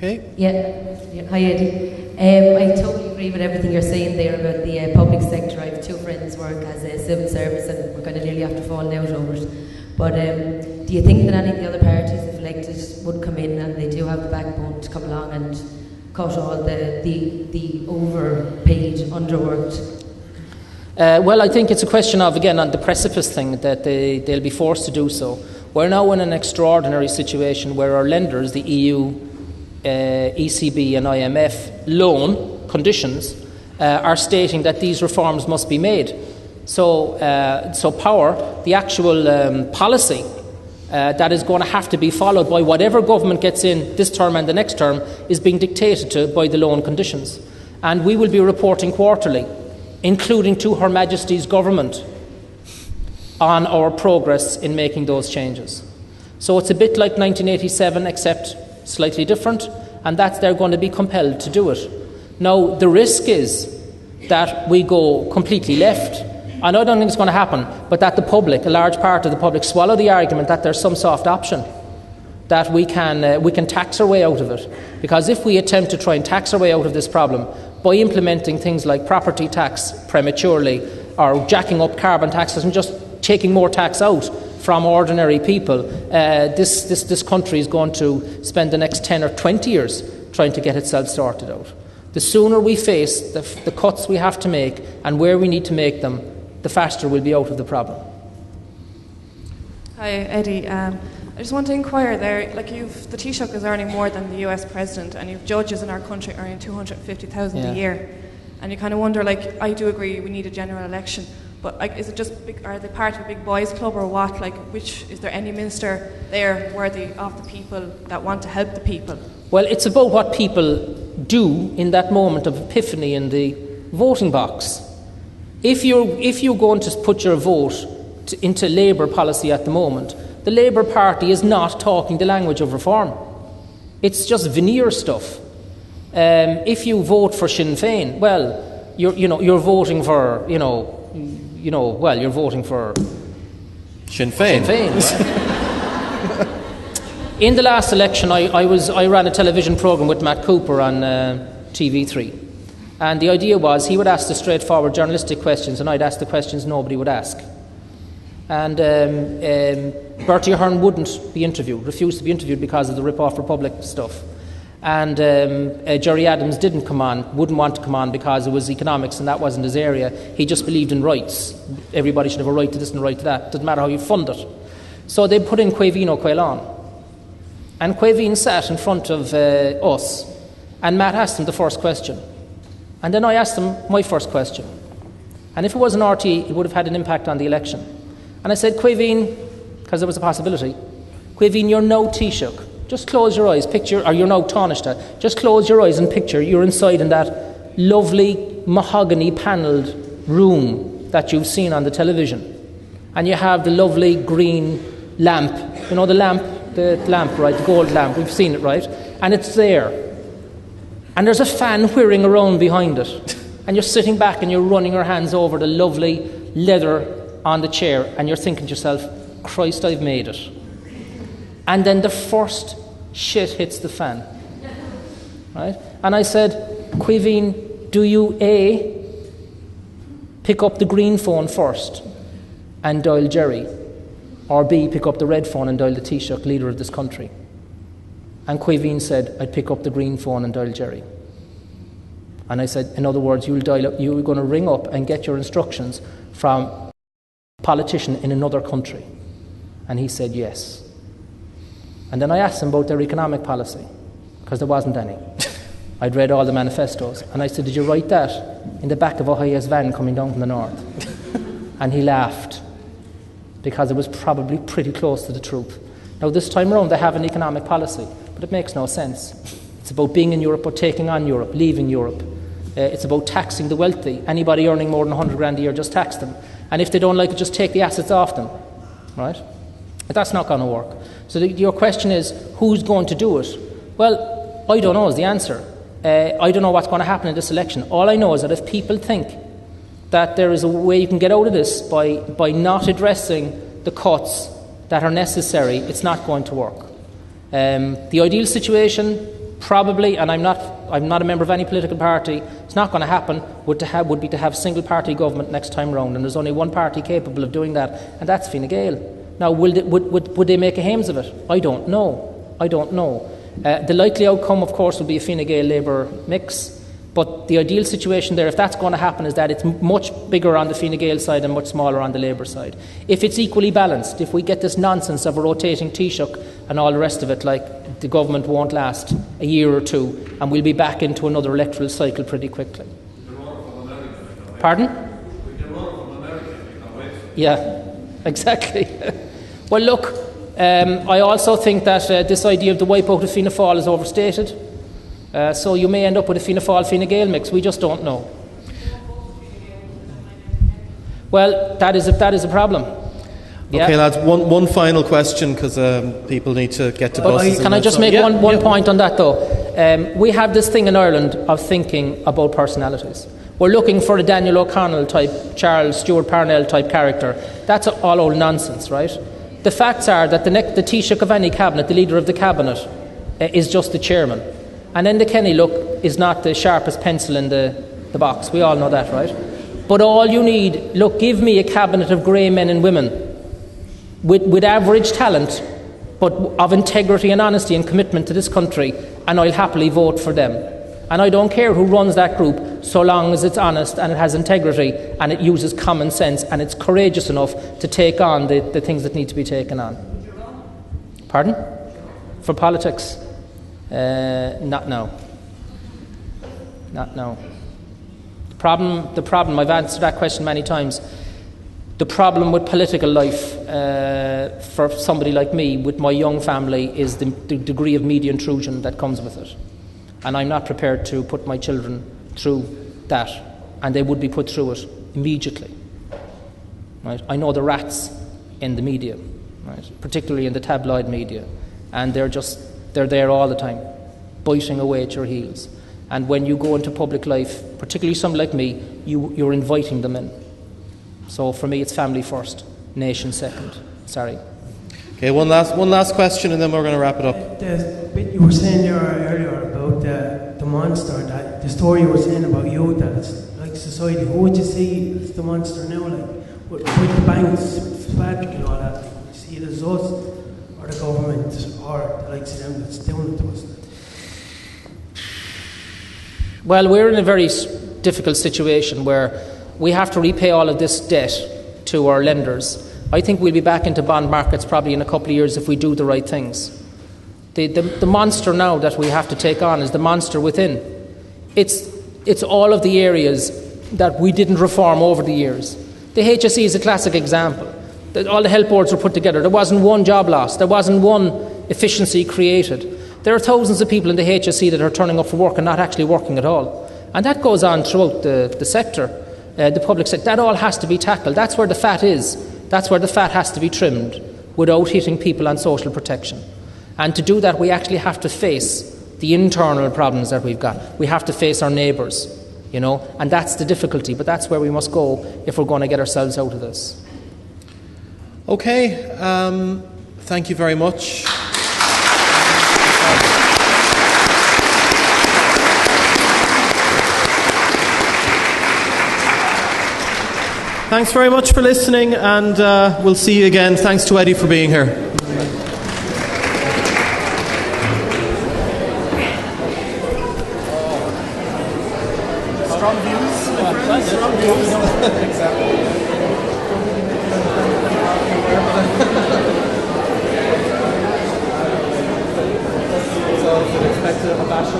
Okay. Yeah. Hi, Eddie. I totally agree with everything you're saying there about the public sector. I have two friends work as a civil service, and we're kind of nearly after falling out over it. But do you think that any of the other parties, if elected, would come in and they do have the backbone to come along and cut all the overpaid, underworked? Well, I think it's a question of, again, on the precipice thing, that they'll be forced to do so. We're now in an extraordinary situation where our lenders, the EU, ECB and IMF loan conditions are stating that these reforms must be made. So power, the actual policy that is going to have to be followed by whatever government gets in this term and the next term is being dictated to by the loan conditions. And we will be reporting quarterly, including to Her Majesty's government, on our progress in making those changes. So it's a bit like 1987, except slightly different, and that they're going to be compelled to do it. Now, the risk is that we go completely left, and I don't think it's going to happen, but that the public, a large part of the public, swallow the argument that there's some soft option, that we can tax our way out of it. Because if we attempt to try and tax our way out of this problem by implementing things like property tax prematurely, or jacking up carbon taxes and just taking more tax out from ordinary people, this country is going to spend the next 10 or 20 years trying to get itself sorted out. The sooner we face the cuts we have to make and where we need to make them, the faster we'll be out of the problem. Hi, Eddie. I just want to inquire there, like the Taoiseach is earning more than the US President, and you've judges in our country earning $250,000 a year. And you kind of wonder, like, I do agree we need a general election, but like, is it just are they part of a big boys club or what? Like, is there any minister there worthy of the people that want to help the people? Well, it's about what people do in that moment of epiphany in the voting box. If you're going to put your vote into Labour policy at the moment, the Labour Party is not talking the language of reform. It's just veneer stuff. If you vote for Sinn Féin, well, you're voting for you're voting for Sinn Féin. Right? In the last election, I ran a television programme with Matt Cooper on TV3. And the idea was he would ask the straightforward journalistic questions and I'd ask the questions nobody would ask. And Bertie Ahern wouldn't be interviewed, refused to be interviewed because of the Rip-Off Republic stuff. And Gerry Adams wouldn't want to come on because it was economics and that wasn't his area. He just believed in rights. Everybody should have a right to this and a right to that. Doesn't matter how you fund it. So they put in Caoimhín Ó Caoláin. And Caoimhín sat in front of us, and Matt asked him the first question. And then I asked him my first question. And if it was an RT, it would have had an impact on the election. And I said, Caoimhín, because there was a possibility, Caoimhín, you're no Taoiseach. Just close your eyes, or you're no Taoiseach. Just close your eyes and picture you're inside in that lovely mahogany panelled room that you've seen on the television. And you have the lovely green lamp. You know the lamp, right, the gold lamp. We've seen it, right? And it's there. And there's a fan whirring around behind it. And you're sitting back and you're running your hands over the lovely leather on the chair and you're thinking to yourself, Christ, I've made it. And then the first shit hits the fan. Right? And I said, Caoimhín, do you A, pick up the green phone first and dial Gerry, or B, pick up the red phone and dial the Taoiseach, leader of this country? And Caoimhín said, I'd pick up the green phone and dial Gerry. And I said, in other words, you're going to ring up and get your instructions from a politician in another country. And he said, yes. And then I asked him about their economic policy, because there wasn't any. I'd read all the manifestos. And I said, did you write that in the back of a high-ass van coming down from the north? And he laughed, because it was probably pretty close to the truth. Now, this time around, they have an economic policy, but it makes no sense. It's about being in Europe or taking on Europe, leaving Europe. It's about taxing the wealthy. Anybody earning more than 100 grand a year, just tax them. And if they don't like it, just take the assets off them. Right? But that's not going to work. So your question is, who's going to do it? Well, I don't know is the answer. I don't know what's going to happen in this election. All I know is that if people think that there is a way you can get out of this by not addressing the cuts that are necessary, it's not going to work. The ideal situation, probably, and I'm not a member of any political party, it's not going to happen, would be to have single party government next time round, and there's only one party capable of doing that, and that's Fine Gael. Now, would they make a hames of it? I don't know. The likely outcome, of course, will be a Fine Gael Labour mix, but the ideal situation there, if that's going to happen, is that it's much bigger on the Fine Gael side and much smaller on the Labour side. If it's equally balanced, if we get this nonsense of a rotating Taoiseach and all the rest of it, like the government won't last a year or two, and we'll be back into another electoral cycle pretty quickly. Pardon? Yeah, exactly. Well, look, I also think that this idea of the wipeout of Fianna Fáil is overstated. So you may end up with a Fianna Fáil Fine Gael mix. We just don't know. Well, that is a problem. Yeah. Okay, lads. One final question, because people need to get to buses. Can I just make one point on that, though? We have this thing in Ireland of thinking about personalities. We're looking for a Daniel O'Connell type, Charles Stuart Parnell type character. That's all old nonsense, right? The facts are that the Taoiseach of any cabinet, the leader of the cabinet, is just the chairman. And Enda Kenny, look, is not the sharpest pencil in the box. We all know that, right? But all you need, look, give me a cabinet of grey men and women with average talent, but of integrity and honesty and commitment to this country, and I'll happily vote for them. And I don't care who runs that group, so long as it's honest and it has integrity and it uses common sense and it's courageous enough to take on the things that need to be taken on. Pardon? For politics? Not now. The problem, I've answered that question many times. The problem with political life for somebody like me, with my young family, is the degree of media intrusion that comes with it. And I'm not prepared to put my children through that, and they would be put through it immediately. Right? I know the rats in the media, right? Particularly in the tabloid media, and they're there all the time, biting away at your heels. And when you go into public life, particularly somebody like me, you're inviting them in. So for me, it's family first, nation second. Sorry. Okay, one last question, and then we're going to wrap it up. The bit you were saying there earlier about the monster, that the story you were saying about youth, that it's like society. Who would you see as the monster now? Like with the banks, FAD and all that. Would you see it as us, or the government, or the likes of them that's doing it to us? Well, we're in a very difficult situation where we have to repay all of this debt to our lenders. I think we'll be back into bond markets probably in a couple of years if we do the right things. The monster now that we have to take on is the monster within. It's all of the areas that we didn't reform over the years. The HSE is a classic example. All the health boards were put together. There wasn't one job loss. There wasn't one efficiency created. There are thousands of people in the HSE that are turning up for work and not actually working at all. And that goes on throughout the sector, the public sector. That all has to be tackled. That's where the fat is. That's where the fat has to be trimmed without hitting people on social protection. And to do that, we actually have to face the internal problems that we've got. We have to face our neighbours, and that's the difficulty. But that's where we must go if we're going to get ourselves out of this. Okay, thank you very much. Thanks very much for listening, and we'll see you again. Thanks to Eddie for being here. Strong views. Strong views. Exactly. So, expect a bash